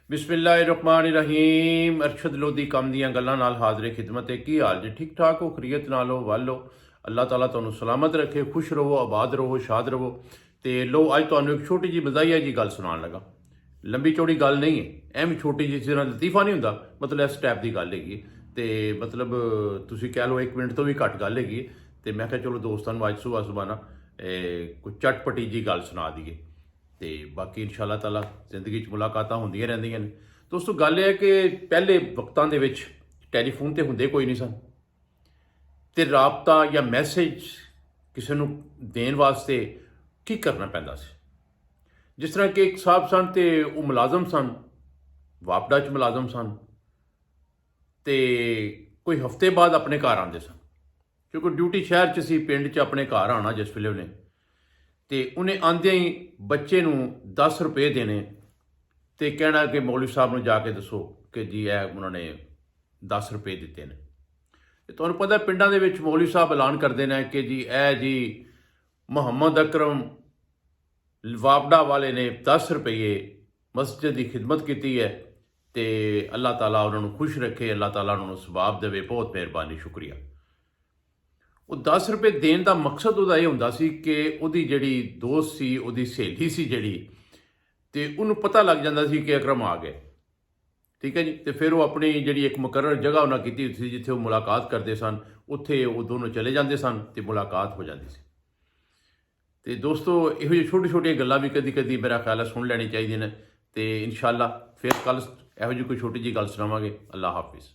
बिस्मिल्लाहिर्रहमानिर्रहीम। अरशद लोधी कम दियां गल्लां नाल हाज़िर खिदमत है। की हाल जी? ठीक ठाक हो? खरीयत नाल हो? वल हो? अल्लाह ताला तुहानू सलामत रखे, खुश रहो, आबाद रहो, शाद रहो। तो लो अज तुहानू एक छोटी जी मज़ाहिया जी गल सुनान लगा। लंबी चौड़ी गल नहीं है, एम छोटी जी, जिस तरह लतीफ़ा नहीं होंदा, मतलब इस टाइप की गल हैगी। तो मतलब तुसीं कह लो 1 मिनट तो भी घट गल हैगी। तो मैं क्या चलो दोस्तां नू अज सुबह सुबह ना कोई चटपटी जी गल सुना दईए। तो बाकी इंशाअल्लाह ताला जिंदगी मुलाकातां होंदियां रहिंदियां ने। दोस्तों गल यह है कि पहले वक्तां दे विच टैलीफोन तो हुंदे कोई नहीं सन, तो राबता या मैसेज किसी नूं देण वास्ते की करना पैंदा सी। जिस तरह कि एक साहब सन तो वह मुलाजम सन, वापडा च मुलाजम सन, तो कोई हफ्ते बाद अपने घर आते सन, क्योंकि ड्यूटी शहर च सी, पिंड च अपने घर आना जिस वेले उन्हें। तो उन्हें आंदे ही बच्चे नूं 10 रुपये देने, तो कहना कि मौलवी साहब नूं जाके दसो कि जी उन्होंने 10 रुपये दिते हैं। तो तुहानूं पता पिंडां दे विच मौलवी साहब ऐलान करते हैं कि जी मुहम्मद अकरम वापडा वाले ने 10 रुपये मस्जिद की खिदमत की है, तो अल्लाह ताला उन्होंने खुश रखे, अल्लाह ताला उन्होंने सवाब देवे, बहुत मेहरबानी, शुक्रिया। वो 10 रुपये देने का मकसद वह यह होंदा सी कि उहदी जिहड़ी दोस्त सी, उहदी सहेली सी जिहड़ी, तो उन्होंने पता लग जाता सी कि अकरम आ गए। ठीक है जी। तो फिर वो अपनी जी एक मुकर्रर जगह उन्हें की थी जिथे वो मुलाकात करते सन, उत्थे वो दोनों चले जाते सन, तो मुलाकात हो जाती सी। तो दोस्तों इहो जी छोटी छोटी गल्लां भी कदी कदी मेरा ख्याल है सुन लैनी चाहिए। तो इंशाअल्लाह फिर कल इहो जी कोई छोटी जी गल सुनावांगे। अल्लाह हाफिज़।